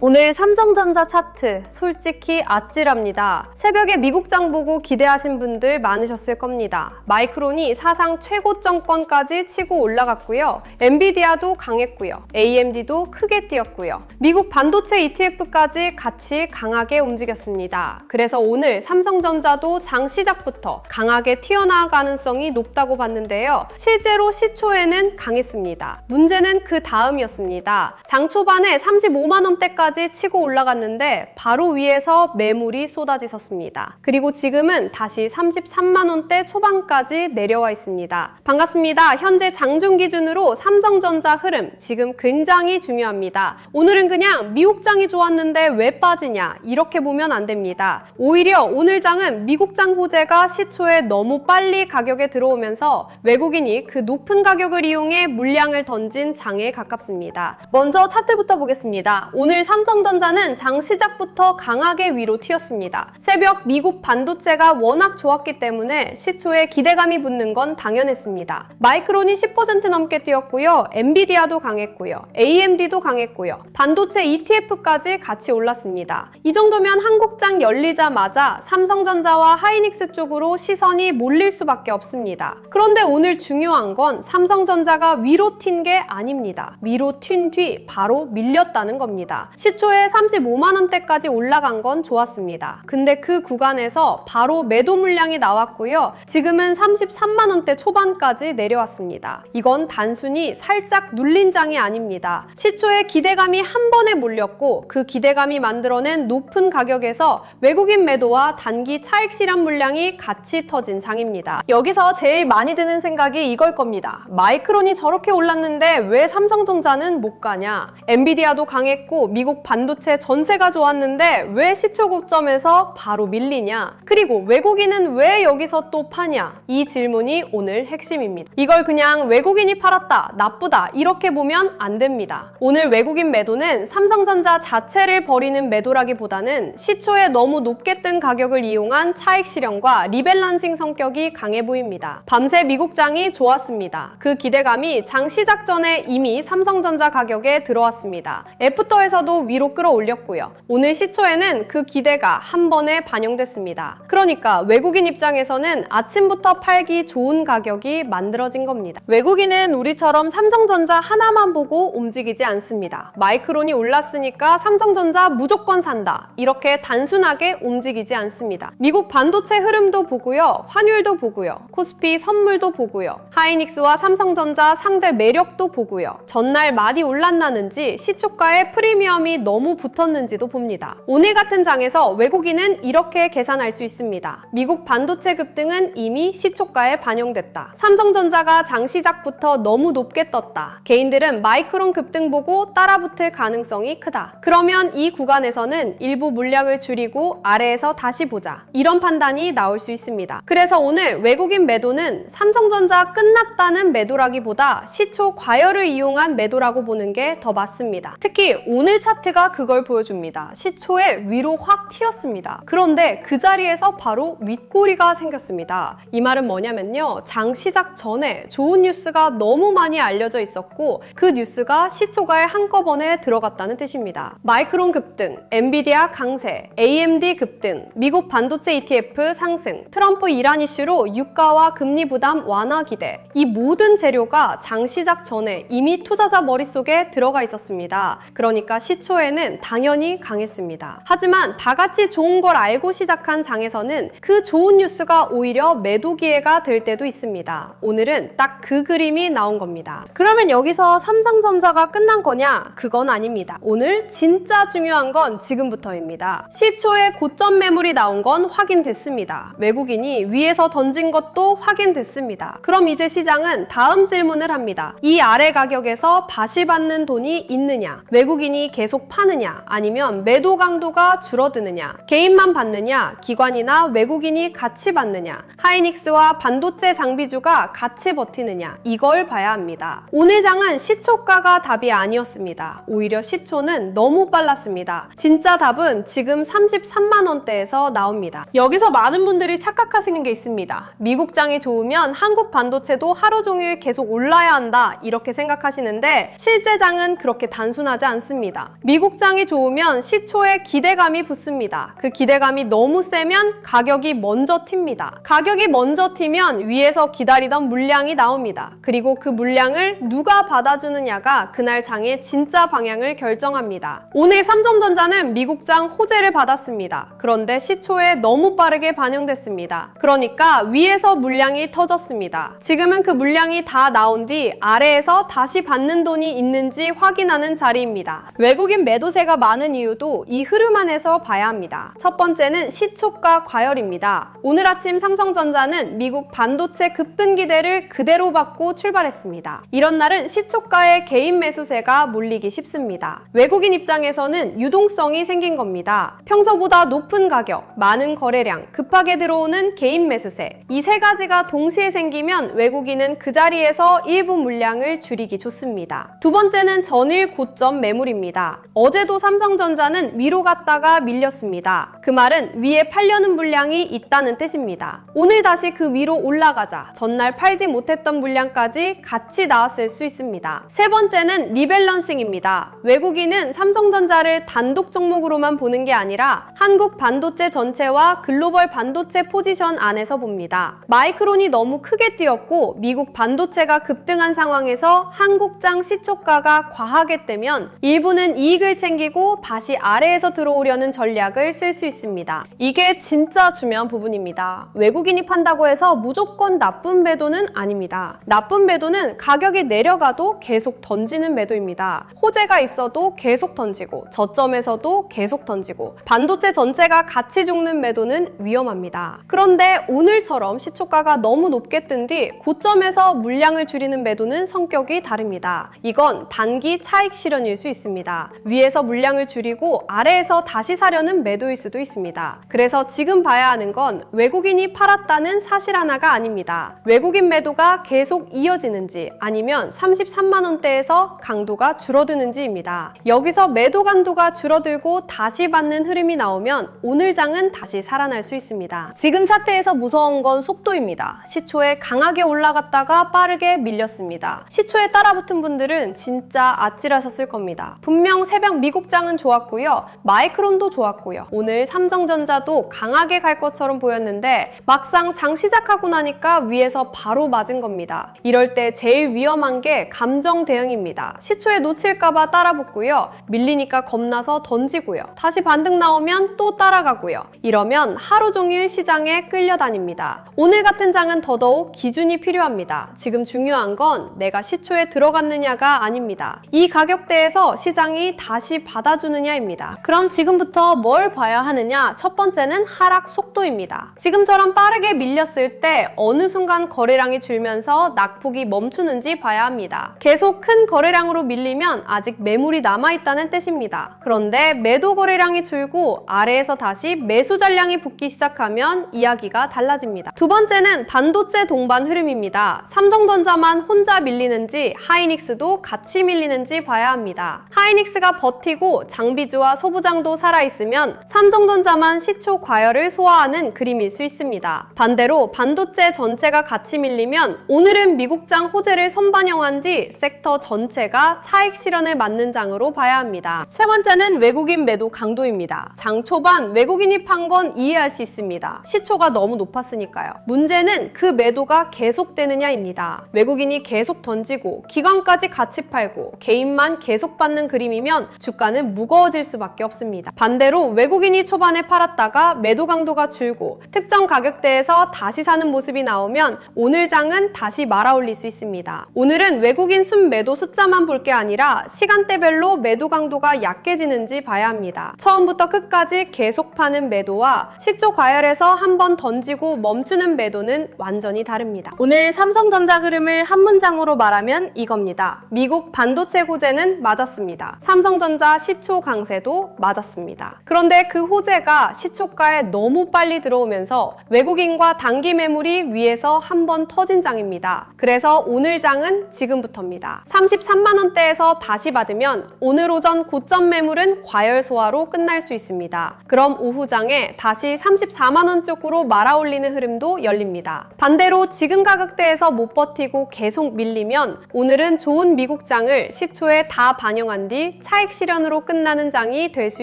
오늘 삼성전자 차트 솔직히 아찔합니다. 새벽에 미국장 보고 기대하신 분들 많으셨을 겁니다. 마이크론이 사상 최고점권까지 치고 올라갔고요. 엔비디아도 강했고요. AMD도 크게 뛰었고요. 미국 반도체 ETF까지 같이 강하게 움직였습니다. 그래서 오늘 삼성전자도 장 시작부터 강하게 튀어나갈 가능성이 높다고 봤는데요. 실제로 시초에는 강했습니다. 문제는 그 다음이었습니다. 장 초반에 35만 원대까지 치고 올라갔는데 바로 위에서 매물이 쏟아지셨습니다. 그리고 지금은 다시 33만 원대 초반까지 내려와 있습니다. 반갑습니다. 현재 장중 기준으로 삼성전자 흐름 지금 굉장히 중요합니다. 오늘은 그냥 미국장이 좋았는데 왜 빠지냐 이렇게 보면 안 됩니다. 오히려 오늘 장은 미국장 호재가 시초에 너무 빨리 가격에 들어오면서 외국인이 그 높은 가격을 이용해 물량을 던진 장에 가깝습니다. 먼저 차트부터 보겠습니다. 오늘 삼성전자는 장 시작부터 강하게 위로 튀었습니다. 새벽 미국 반도체가 워낙 좋았기 때문에 시초에 기대감이 붙는 건 당연했습니다. 마이크론이 10% 넘게 뛰었고요. 엔비디아도 강했고요. AMD도 강했고요. 반도체 ETF까지 같이 올랐습니다. 이 정도면 한국장 열리자마자 삼성전자와 하이닉스 쪽으로 시선이 몰릴 수밖에 없습니다. 그런데 오늘 중요한 건 삼성전자가 위로 튄 게 아닙니다. 위로 튄 뒤 바로 밀렸다는 겁니다. 시초에 35만 원대까지 올라간 건 좋았습니다. 근데 그 구간에서 바로 매도 물량이 나왔고요. 지금은 33만 원대 초반까지 내려왔습니다. 이건 단순히 살짝 눌린 장이 아닙니다. 시초에 기대감이 한 번에 몰렸고 그 기대감이 만들어낸 높은 가격에서 외국인 매도와 단기 차익 실현 물량이 같이 터진 장입니다. 여기서 제일 많이 드는 생각이 이걸 겁니다. 마이크론이 저렇게 올랐는데 왜 삼성전자는 못 가냐? 엔비디아도 강했고 미국 반도체 전체가 좋았는데 왜 시초 고점에서 바로 밀리냐? 그리고 외국인은 왜 여기서 또 파냐? 이 질문이 오늘 핵심입니다. 이걸 그냥 외국인이 팔았다, 나쁘다 이렇게 보면 안 됩니다. 오늘 외국인 매도는 삼성전자 자체를 버리는 매도라기보다는 시초에 너무 높게 뜬 가격을 이용한 차익 실현과 리밸런싱 성격이 강해 보입니다. 밤새 미국장이 좋았습니다. 그 기대감이 장 시작 전에 이미 삼성전자 가격에 들어왔습니다. 애프터에서도 위로 끌어올렸고요. 오늘 시초에는 그 기대가 한 번에 반영됐습니다. 그러니까 외국인 입장에서는 아침부터 팔기 좋은 가격이 만들어진 겁니다. 외국인은 우리처럼 삼성전자 하나만 보고 움직이지 않습니다. 마이크론이 올랐으니까 삼성전자 무조건 산다. 이렇게 단순하게 움직이지 않습니다. 미국 반도체 흐름도 보고요. 환율도 보고요. 코스피 선물도 보고요. 하이닉스와 삼성전자 상대 매력도 보고요. 전날 많이 올랐나는지 시초가의 프리미엄이 너무 붙었는지도 봅니다. 오늘 같은 장에서 외국인은 이렇게 계산할 수 있습니다. 미국 반도체 급등은 이미 시초가에 반영됐다. 삼성전자가 장 시작부터 너무 높게 떴다. 개인들은 마이크론 급등 보고 따라붙을 가능성이 크다. 그러면 이 구간에서는 일부 물량을 줄이고 아래에서 다시 보자. 이런 판단이 나올 수 있습니다. 그래서 오늘 외국인 매도는 삼성전자 끝났다는 매도라기보다 시초 과열을 이용한 매도라고 보는 게 더 맞습니다. 특히 오늘 차트가 그걸 보여줍니다. 시초에 위로 확 튀었습니다. 그런데 그 자리에서 바로 윗꼬리가 생겼습니다. 이 말은 뭐냐면요. 장 시작 전에 좋은 뉴스가 너무 많이 알려져 있었고 그 뉴스가 시초가에 한꺼번에 들어갔다는 뜻입니다. 마이크론 급등, 엔비디아 강세, AMD 급등, 미국 반도체 ETF 상승, 트럼프 이란 이슈로 유가와 금리 부담 완화 기대 이 모든 재료가 장 시작 전에 이미 투자자 머릿속에 들어가 있었습니다. 그러니까 시초에는 당연히 강했습니다. 하지만 다 같이 좋은 걸 알고 시작한 장에서는 그 좋은 뉴스가 오히려 매도 기회가 될 때도 있습니다. 오늘은 딱 그 그림이 나온 겁니다. 그러면 여기서 삼성전자가 끝난 거냐? 그건 아닙니다. 오늘 진짜 중요한 건 지금부터입니다. 시초에 고점 매물이 나온 건 확인됐습니다. 외국인이 위에서 던진 것도 확인됐습니다. 그럼 이제 시장은 다음 질문을 합니다. 이 아래 가격에서 다시 받는 돈이 있느냐? 외국인이 계속 파느냐? 아니면 매도 강도가 줄어드느냐? 개인만 받느냐? 기관이나 외국인이 같이 받느냐? 하이닉스와 반도체 장비주가 같이 버티느냐? 이걸 봐야 합니다. 오늘 장은 시초가가 답이 아니었습니다. 오히려 시초는 너무 빨랐습니다. 진짜 답은 지금 33만 원대에서 나옵니다. 여기서 많은 분들이 착각하시는 게 있습니다. 미국장이 좋으면 한국 반도체도 하루 종일 계속 올라야 한다 이렇게 생각하시는데 실제 장은 그렇게 단순하지 않습니다. 미국장이 좋으면 시초에 기대감이 붙습니다. 그 기대감이 너무 세면 가격이 먼저 튑니다. 가격이 먼저 튀면 위에서 기다리던 물량이 나옵니다. 그리고 그 물량을 누가 받아주느냐가 그날 장의 진짜 방향을 결정합니다. 오늘 삼성전자는 미국장 호재를 받았습니다. 그런데 시초에 너무 빠르게 반영됐습니다. 그러니까 위에서 물량이 터졌습니다. 지금은 그 물량이 다 나온 뒤 아래에서 다시 받는 돈이 있는지 확인하는 자리입니다. 외국인 매도세가 많은 이유도 이 흐름 안에서 봐야 합니다. 첫 번째는 시초가 과열입니다. 오늘 아침 삼성전자는 미국 반도체 급등 기대를 그대로 받고 출발했습니다. 이런 날은 시초가의 개인 매수세가 몰리기 쉽습니다. 외국인 입장에서는 유동성이 생긴 겁니다. 평소보다 높은 가격, 많은 거래량, 급하게 들어오는 개인 매수세, 이 세 가지가 동시에 생기면 외국인은 그 자리에서 일부 물량을 줄이기 좋습니다. 두 번째는 전일 고점 매물입니다. 어제도 삼성전자는 위로 갔다가 밀렸습니다. 그 말은 위에 팔려는 물량이 있다는 뜻입니다. 오늘 다시 그 위로 올라가자 전날 팔지 못했던 물량까지 같이 나왔을 수 있습니다. 세 번째는 리밸런싱입니다. 외국인은 삼성전자를 단독 종목으로만 보는 게 아니라 한국 반도체 전체와 글로벌 반도체 포지션 안에서 봅니다. 마이크론이 너무 크게 뛰었고 미국 반도체가 급등한 상황에서 한국장 시초가가 과하게 뜨면 일부는 이익을 챙기고 다시 아래에서 들어오려는 전략을 쓸 수 있습니다. 이게 진짜 중요한 부분입니다. 외국인이 판다고 해서 무조건 나쁜 매도는 아닙니다. 나쁜 매도는 가격이 내려가도 계속 던지는 매도입니다. 호재가 있어도 계속 던지고 저점에서도 계속 던지고 반도체 전체가 같이 죽는 매도는 위험합니다. 그런데 오늘처럼 시초가가 너무 높게 뜬 뒤 고점에서 물량을 줄이는 매도는 성격이 다릅니다. 이건 단기 차익 실현일 수 있습니다. 위에서 물량을 줄이고 아래에서 다시 사려는 매도일 수도 있습니다. 그래서 지금 봐야 하는 건 외국인이 팔았다는 사실 하나가 아닙니다. 외국인 매도가 계속 이어지는지 아니면 33만 원대에서 강도가 줄어드는지입니다. 여기서 매도 강도가 줄어들고 다시 받는 흐름이 나오면 오늘 장은 다시 살아날 수 있습니다. 지금 차트에서 무서운 건 속도입니다. 시초에 강하게 올라갔다가 빠르게 밀렸습니다. 시초에 따라붙은 분들은 진짜 아찔하셨을 겁니다. 분명 새벽 미국장은 좋았고요. 마이크론도 좋았고요. 오늘 삼성전자도 강하게 갈 것처럼 보였는데 막상 장 시작하고 나니까 위에서 바로 맞은 겁니다. 이럴 때 제일 위험한 게 감정 대응입니다. 시초에 놓칠까봐 따라붙고요. 밀리니까 겁나서 던지고요. 다시 반등 나오면 또 따라가고요. 이러면 하루 종일 시장에 끌려다닙니다. 오늘 같은 장은 더더욱 기준이 필요합니다. 지금 중요한 건 내가 시초에 들어갔느냐가 아닙니다. 이 가격대에서 시장이 다시 받아주느냐입니다. 그럼 지금부터 뭘 봐야 하느냐? 첫 번째는 하락 속도입니다. 지금처럼 빠르게 밀렸을 때 어느 순간 거래량이 줄면서 낙폭이 멈추는지 봐야 합니다. 계속 큰 거래량으로 밀리면 아직 매물이 남아있다는 뜻입니다. 그런데 매도 거래량이 줄고 아래에서 다시 매수 전량이 붙기 시작하면 이야기가 달라집니다. 두 번째는 반도체 동반 흐름입니다. 삼성전자만 혼자 밀리는지 하이닉스도 같이 밀리는지 봐야 합니다. 하이닉스가 버티고 장비주와 소부장도 살아있으면 삼성전자만 시초 과열을 소화하는 그림일 수 있습니다. 반대로 반도체 전체가 같이 밀리면 오늘은 미국장 호재를 선반영한 뒤 섹터 전체가 차익 실현을 맞는 장으로 봐야 합니다. 세 번째는 외국인 매도 강도입니다. 장 초반 외국인이 판 건 이해할 수 있습니다. 시초가 너무 높았으니까요. 문제는 그 매도가 계속되느냐입니다. 외국인이 계속 던지고 기관까지 같이 팔고 개인만 계속 받는 그림이면 주가는 무거워질 수밖에 없습니다. 반대로 외국인이 초반에 팔았다가 매도 강도가 줄고 특정 가격대에서 다시 사는 모습이 나오면 오늘 장은 다시 말아올릴 수 있습니다. 오늘은 외국인 순매도 숫자만 볼 게 아니라 시간대별로 매도 강도가 약해지는지 봐야 합니다. 처음부터 끝까지 계속 파는 매도와 시초 과열에서 한번 던지고 멈추는 매도는 완전히 다릅니다. 오늘 삼성전자 흐름을 한 문장으로 말하면 이겁니다. 미국 반도체 호재는 맞았습니다. 삼성전자 시초 강세도 맞았습니다. 그런데 그 호재가 시초가에 너무 빨리 들어오면서 외국인과 단기 매물이 위에서 한번 터진 장입니다. 그래서 오늘 장은 지금부터입니다. 33만 원대에서 다시 받으면 오늘 오전 고점 매물은 과열 소화로 끝날 수 있습니다. 그럼 오후 장에 다시 34만 원 쪽으로 말아올리는 흐름도 열립니다. 반대로 지금 가격대에서 못 버티고 계속 밀리면 오늘은 좋은 미국장을 시초에 다 반영한 뒤 차익 차익 실현으로 끝나는 장이 될 수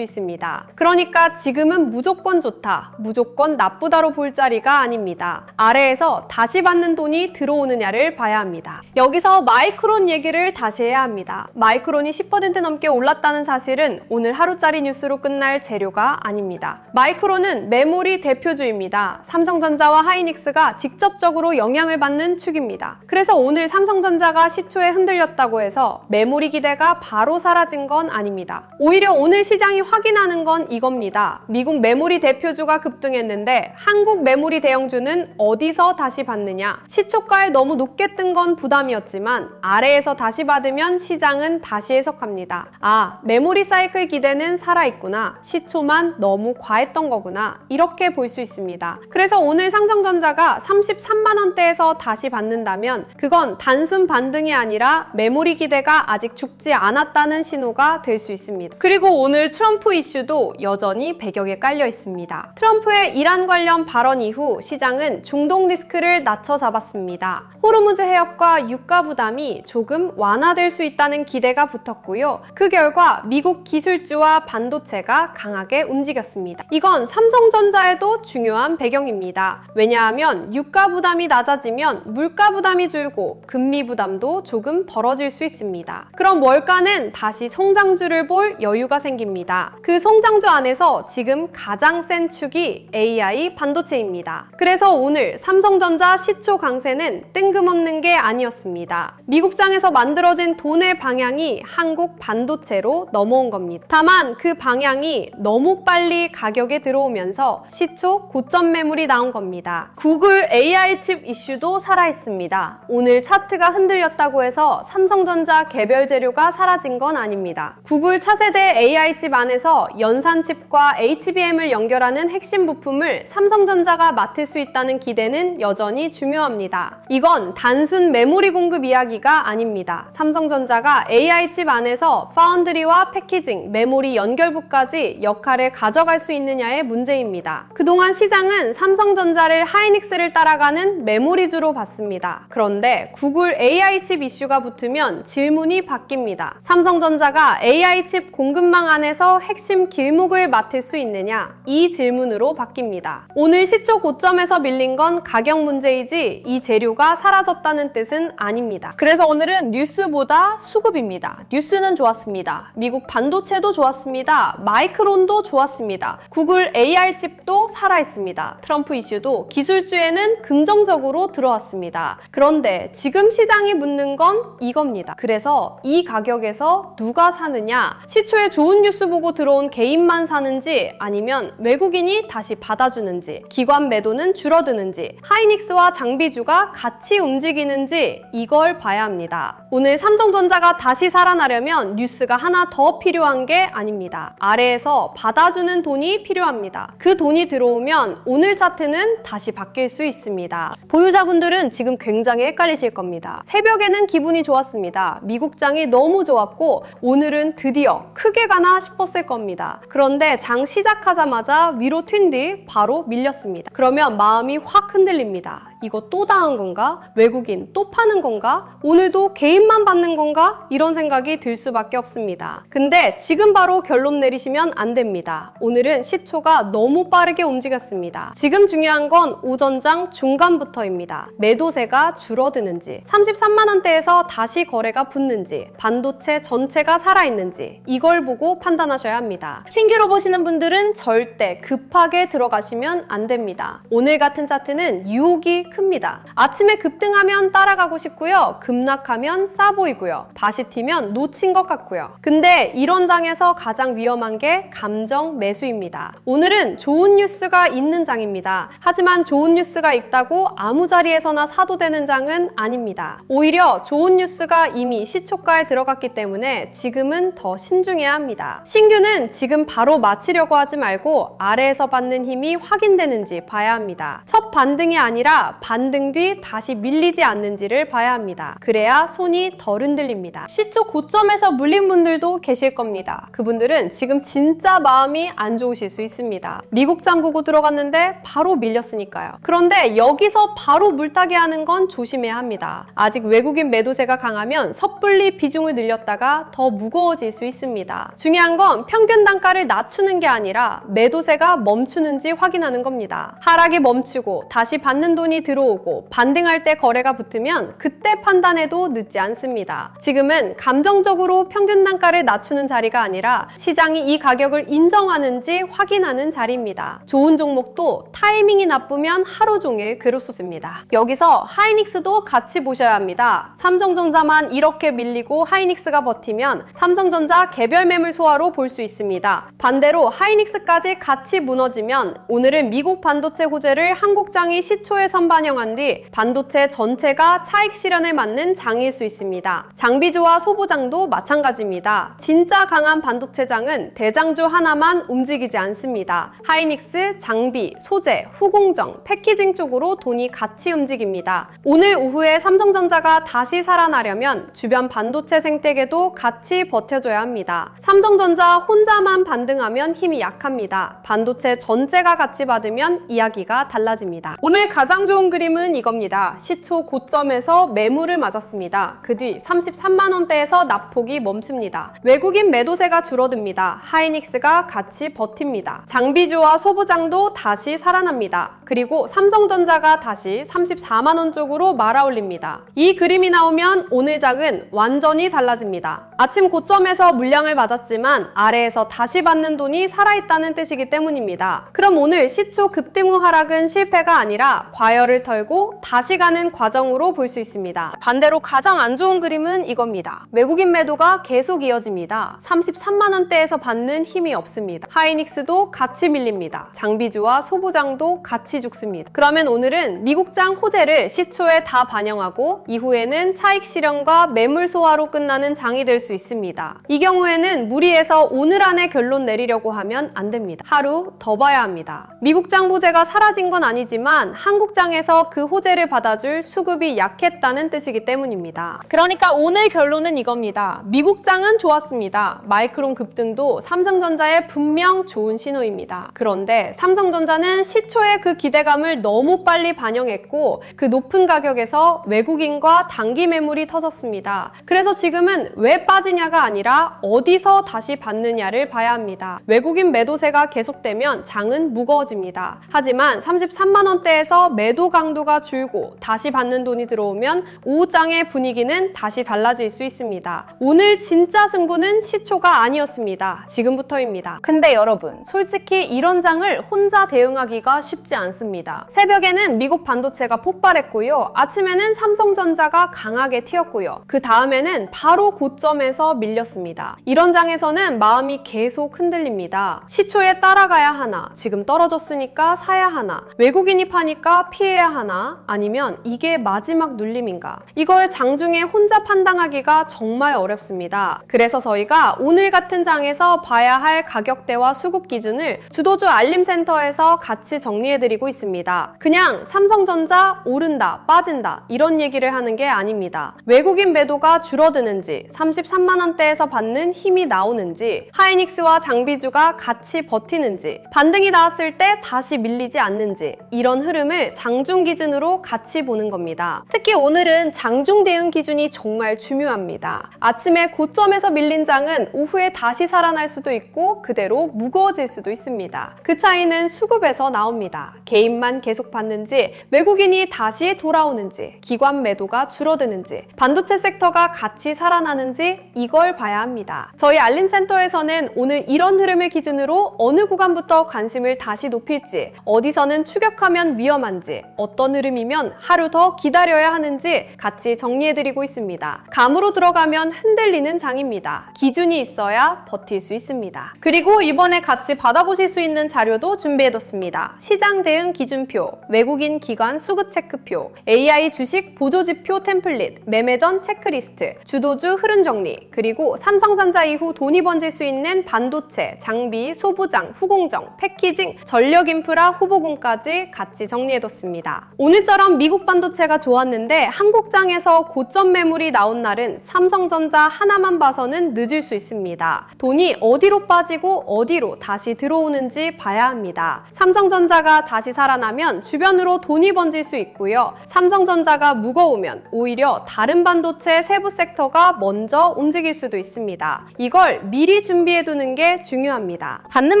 있습니다. 그러니까 지금은 무조건 좋다, 무조건 나쁘다로 볼 자리가 아닙니다. 아래에서 다시 받는 돈이 들어오느냐를 봐야 합니다. 여기서 마이크론 얘기를 다시 해야 합니다. 마이크론이 10% 넘게 올랐다는 사실은 오늘 하루짜리 뉴스로 끝날 재료가 아닙니다. 마이크론은 메모리 대표주입니다. 삼성전자와 하이닉스가 직접적으로 영향을 받는 축입니다. 그래서 오늘 삼성전자가 시초에 흔들렸다고 해서 메모리 기대가 바로 사라진 건 아닙니다. 오히려 오늘 시장이 확인하는 건 이겁니다. 미국 메모리 대표주가 급등했는데 한국 메모리 대형주는 어디서 다시 받느냐? 시초가에 너무 높게 뜬 건 부담이었지만 아래에서 다시 받으면 시장은 다시 해석합니다. 아, 메모리 사이클 기대는 살아있구나. 시초만 너무 과했던 거구나. 이렇게 볼 수 있습니다. 그래서 오늘 삼성전자가 33만 원대에서 다시 받는다면 그건 단순 반등이 아니라 메모리 기대가 아직 죽지 않았다는 신호가 될 수 있습니다. 그리고 오늘 트럼프 이슈도 여전히 배경에 깔려 있습니다. 트럼프의 이란 관련 발언 이후 시장은 중동 리스크를 낮춰 잡았습니다. 호르무즈 해협과 유가 부담이 조금 완화될 수 있다는 기대가 붙었고요. 그 결과 미국 기술주와 반도체가 강하게 움직였습니다. 이건 삼성전자에도 중요한 배경입니다. 왜냐하면 유가 부담이 낮아지면 물가 부담이 줄고 금리 부담도 조금 벌어질 수 있습니다. 그럼 월가는 다시 성장주를 볼 여유가 생깁니다. 그 성장주 안에서 지금 가장 센 축이 AI 반도체입니다. 그래서 오늘 삼성전자 시초 강세는 뜬금없는 게 아니었습니다. 미국장에서 만들어진 돈의 방향이 한국 반도체로 넘어온 겁니다. 다만 그 방향이 너무 빨리 가격에 들어오면서 시초 고점 매물이 나온 겁니다. 구글 AI 칩 이슈도 살아있습니다. 오늘 차트가 흔들렸다고 해서 삼성전자 개별 재료가 사라진 건 아닙니다. 구글 차세대 AI 칩 안에서 연산 칩과 HBM을 연결하는 핵심 부품을 삼성전자가 맡을 수 있다는 기대는 여전히 중요합니다. 이건 단순 메모리 공급 이야기가 아닙니다. 삼성전자가 AI 칩 안에서 파운드리와 패키징, 메모리 연결부까지 역할을 가져갈 수 있느냐의 문제입니다. 그동안 시장은 삼성전자를 하이닉스를 따라가는 메모리주로 봤습니다. 그런데 구글 AI 칩 이슈가 붙으면 질문이 바뀝니다. 삼성전자가 AI 칩 공급망 안에서 핵심 길목을 맡을 수 있느냐? 이 질문으로 바뀝니다. 오늘 시초 고점에서 밀린 건 가격 문제이지 이 재료가 사라졌다는 뜻은 아닙니다. 그래서 오늘은 뉴스보다 수급입니다. 뉴스는 좋았습니다. 미국 반도체도 좋았습니다. 마이크론도 좋았습니다. 구글 AR 칩도 살아있습니다. 트럼프 이슈도 기술주에는 긍정적으로 들어왔습니다. 그런데 지금 시장이 묻는 건 이겁니다. 그래서 이 가격에서 누가 사느냐? 시초에 좋은 뉴스 보고 들어온 개인만 사는지 아니면 외국인이 다시 받아주는지, 기관 매도는 줄어드는지, 하이닉스와 장비주가 같이 움직이는지 이걸 봐야 합니다. 오늘 삼성전자가 다시 살아나려면 뉴스가 하나 더 필요한 게 아닙니다. 아래에서 받아주는 돈이 필요합니다. 그 돈이 들어오면 오늘 차트는 다시 바뀔 수 있습니다. 보유자분들은 지금 굉장히 헷갈리실 겁니다. 새벽에는 기분이 좋았습니다. 미국장이 너무 좋았고 오늘은 드디어 크게 가나 싶었을 겁니다. 그런데 장 시작하자마자 위로 튄 뒤 바로 밀렸습니다. 그러면 마음이 확 흔들립니다. 이거 또 당한 건가? 외국인 또 파는 건가? 오늘도 개인만 받는 건가? 이런 생각이 들 수밖에 없습니다. 근데 지금 바로 결론 내리시면 안 됩니다. 오늘은 시초가 너무 빠르게 움직였습니다. 지금 중요한 건 오전장 중간부터입니다. 매도세가 줄어드는지, 33만 원대에서 다시 거래가 붙는지, 반도체 전체가 살아있는지 이걸 보고 판단하셔야 합니다. 신기로 보시는 분들은 절대 급하게 들어가시면 안 됩니다. 오늘 같은 차트는 유혹이 큽니다. 아침에 급등하면 따라가고 싶고요. 급락하면 싸 보이고요. 다시 튀면 놓친 것 같고요. 근데 이런 장에서 가장 위험한 게 감정 매수입니다. 오늘은 좋은 뉴스가 있는 장입니다. 하지만 좋은 뉴스가 있다고 아무 자리에서나 사도 되는 장은 아닙니다. 오히려 좋은 뉴스가 이미 시초가에 들어갔기 때문에 지금은 더 신중해야 합니다. 신규는 지금 바로 마치려고 하지 말고 아래에서 받는 힘이 확인되는지 봐야 합니다. 첫 반등이 아니라 반등 뒤 다시 밀리지 않는지를 봐야 합니다. 그래야 손이 덜 흔들립니다. 시초 고점에서 물린 분들도 계실 겁니다. 그분들은 지금 진짜 마음이 안 좋으실 수 있습니다. 미국장 보고 들어갔는데 바로 밀렸으니까요. 그런데 여기서 바로 물타기 하는 건 조심해야 합니다. 아직 외국인 매도세가 강하면 섣불리 비중을 늘렸다가 더 무거워질 수 있습니다. 중요한 건 평균 단가를 낮추는 게 아니라 매도세가 멈추는지 확인하는 겁니다. 하락이 멈추고 다시 받는 돈이 들어오고 반등할 때 거래가 붙으면 그때 판단해도 늦지 않습니다. 지금은 감정적으로 평균 단가를 낮추는 자리가 아니라 시장이 이 가격을 인정하는지 확인하는 자리입니다. 좋은 종목도 타이밍이 나쁘면 하루 종일 괴롭습니다. 여기서 하이닉스도 같이 보셔야 합니다. 삼성전자만 이렇게 밀리고 하이닉스가 버티면 삼성전자 개별 매물 소화로 볼 수 있습니다. 반대로 하이닉스까지 같이 무너지면 오늘은 미국 반도체 호재를 한국장이 시초에 선반영한 뒤 반도체 전체가 차익 실현에 맞는 장일 수 있습니다. 장비주와 소부장도 마찬가지입니다. 진짜 강한 반도체장은 대장주 하나만 움직이지 않습니다. 하이닉스, 장비, 소재, 후공정, 패키징 쪽으로 돈이 같이 움직입니다. 오늘 오후에 삼성전자가 다시 살아나려면 주변 반도체 생태계도 같이 버텨줘야 합니다. 삼성전자 혼자만 반등하면 힘이 약합니다. 반도체 전체가 같이 받으면 이야기가 달라집니다. 오늘 가장 좋은 그림은 이겁니다. 시초 고점에서 매물을 맞았습니다. 그 뒤 33만 원대에서 낙폭이 멈춥니다. 외국인 매도세가 줄어듭니다. 하이닉스가 같이 버팁니다. 장비주와 소부장도 다시 살아납니다. 그리고 삼성전자가 다시 34만 원 쪽으로 말아올립니다. 이 그림이 나오면 오늘 장은 완전히 달라집니다. 아침 고점에서 물량을 맞았지만 아래에서 다시 받는 돈이 살아있다는 뜻이기 때문입니다. 그럼 오늘 시초 급등 후 하락은 실패가 아니라 과열을 털고 다시 가는 과정으로 볼 수 있습니다. 반대로 가장 안 좋은 그림은 이겁니다. 외국인 매도가 계속 이어집니다. 33만 원대에서 받는 힘이 없습니다. 하이닉스도 같이 밀립니다. 장비주와 소부장도 같이 죽습니다. 그러면 오늘은 미국장 호재를 시초에 다 반영하고 이후에는 차익 실현과 매물 소화로 끝나는 장이 될 수 있습니다. 이 경우에는 무리해서 오늘 안에 결론 내리려고 하면 안 됩니다. 하루 더 봐야 합니다. 미국장 호재가 사라진 건 아니지만 한국장에서 그 호재를 받아줄 수급이 약했다는 뜻이기 때문입니다. 그러니까 오늘 결론은 이겁니다. 미국장은 좋았습니다. 마이크론 급등도 삼성전자의 분명 좋은 신호입니다. 그런데 삼성전자는 시초의 그 기대감을 너무 빨리 반영했고 그 높은 가격에서 외국인과 단기 매물이 터졌습니다. 그래서 지금은 왜 빠지냐가 아니라 어디서 다시 받느냐를 봐야 합니다. 외국인 매도세가 계속되면 장은 무거워집니다. 하지만 33만 원대에서 매도 강도가 줄고 다시 받는 돈이 들어오면 오후장의 분위기는 다시 달라질 수 있습니다. 오늘 진짜 승부는 시초가 아니었습니다. 지금부터입니다. 근데 여러분, 솔직히 이런 장을 혼자 대응하기가 쉽지 않습니다. 새벽에는 미국 반도체가 폭발했고요. 아침에는 삼성전자가 강하게 튀었고요. 그 다음에는 바로 고점에서 밀렸습니다. 이런 장에서는 마음이 계속 흔들립니다. 시초에 따라가야 하나, 지금 떨어졌으니까 사야 하나, 외국인이 파니까 피해야 하나, 아니면 이게 마지막 눌림인가? 이걸 장중에 혼자 판단하기가 정말 어렵습니다. 그래서 저희가 오늘 같은 장에서 봐야 할 가격대와 수급 기준을 주도주 알림센터에서 같이 정리해드리고 있습니다. 그냥 삼성전자 오른다, 빠진다 이런 얘기를 하는 게 아닙니다. 외국인 매도가 줄어드는지, 33만 원대에서 받는 힘이 나오는지, 하이닉스와 장비주가 같이 버티는지, 반등이 나왔을 때 다시 밀리지 않는지 이런 흐름을 장중 기준으로 같이 보는 겁니다. 특히 오늘은 장중 대응 기준이 정말 중요합니다. 아침에 고점에서 밀린 장은 오후에 다시 살아날 수도 있고 그대로 무거워질 수도 있습니다. 그 차이는 수급에서 나옵니다. 개인만 계속 받는지, 외국인이 다시 돌아오는지, 기관 매도가 줄어드는지, 반도체 섹터가 같이 살아나는지 이걸 봐야 합니다. 저희 알림센터에서는 오늘 이런 흐름을 기준으로 어느 구간부터 관심을 다시 높일지, 어디서는 추격하면 위험한지, 어떤 흐름이면 하루 더 기다려야 하는지 같이 정리해드리고 있습니다. 감으로 들어가면 흔들리는 장입니다. 기준이 있어야 버틸 수 있습니다. 그리고 이번에 같이 받아보실 수 있는 자료도 준비해뒀습니다. 시장 대응 기준표, 외국인 기관 수급 체크표, AI 주식 보조지표 템플릿, 매매 전 체크리스트, 주도주 흐름 정리, 그리고 삼성전자 이후 돈이 번질 수 있는 반도체, 장비, 소부장, 후공정, 패키징, 전력 인프라 후보군까지 같이 정리해뒀습니다. 있습니다. 오늘처럼 미국 반도체가 좋았는데 한국장에서 고점 매물이 나온 날은 삼성전자 하나만 봐서는 늦을 수 있습니다. 돈이 어디로 빠지고 어디로 다시 들어오는지 봐야 합니다. 삼성전자가 다시 살아나면 주변으로 돈이 번질 수 있고요. 삼성전자가 무거우면 오히려 다른 반도체 세부 섹터가 먼저 움직일 수도 있습니다. 이걸 미리 준비해두는 게 중요합니다. 받는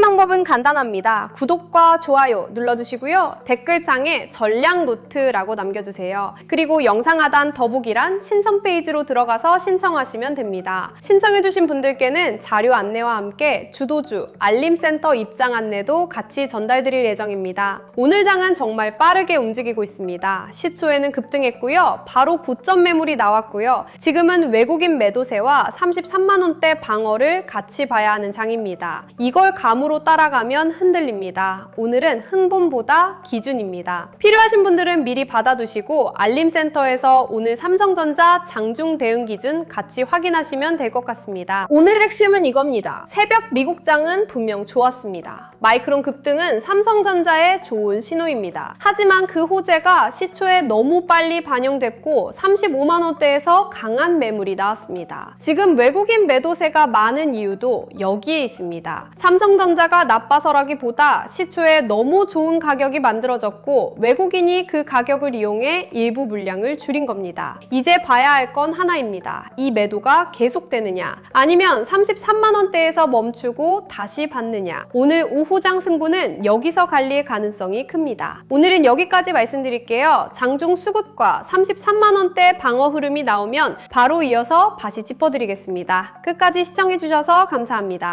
방법은 간단합니다. 구독과 좋아요 눌러주시고요. 댓글창에 전략 노트라고 남겨주세요. 그리고 영상 하단 더보기란 신청 페이지로 들어가서 신청하시면 됩니다. 신청해주신 분들께는 자료 안내와 함께 주도주, 알림센터 입장 안내도 같이 전달드릴 예정입니다. 오늘 장은 정말 빠르게 움직이고 있습니다. 시초에는 급등했고요. 바로 고점 매물이 나왔고요. 지금은 외국인 매도세와 33만원대 방어를 같이 봐야 하는 장입니다. 이걸 감으로 따라가면 흔들립니다. 오늘은 흥분보다 기준입니다. 필요하신 분들은 미리 받아두시고 알림센터에서 오늘 삼성전자 장중 대응 기준 같이 확인하시면 될 것 같습니다. 오늘 핵심은 이겁니다. 새벽 미국장은 분명 좋았습니다. 마이크론 급등은 삼성전자의 좋은 신호입니다. 하지만 그 호재가 시초에 너무 빨리 반영됐고 35만원대에서 강한 매물이 나왔습니다. 지금 외국인 매도세가 많은 이유도 여기에 있습니다. 삼성전자가 나빠서라기보다 시초에 너무 좋은 가격이 만들어졌고 외국인이 그 가격을 이용해 일부 물량을 줄인 겁니다. 이제 봐야 할 건 하나입니다. 이 매도가 계속되느냐 아니면 33만원대에서 멈추고 다시 받느냐. 오늘 오후장 승부는 여기서 갈릴 가능성이 큽니다. 오늘은 여기까지 말씀드릴게요. 장중 수급과 33만원대 방어 흐름이 나오면 바로 이어서 다시 짚어드리겠습니다. 끝까지 시청해주셔서 감사합니다.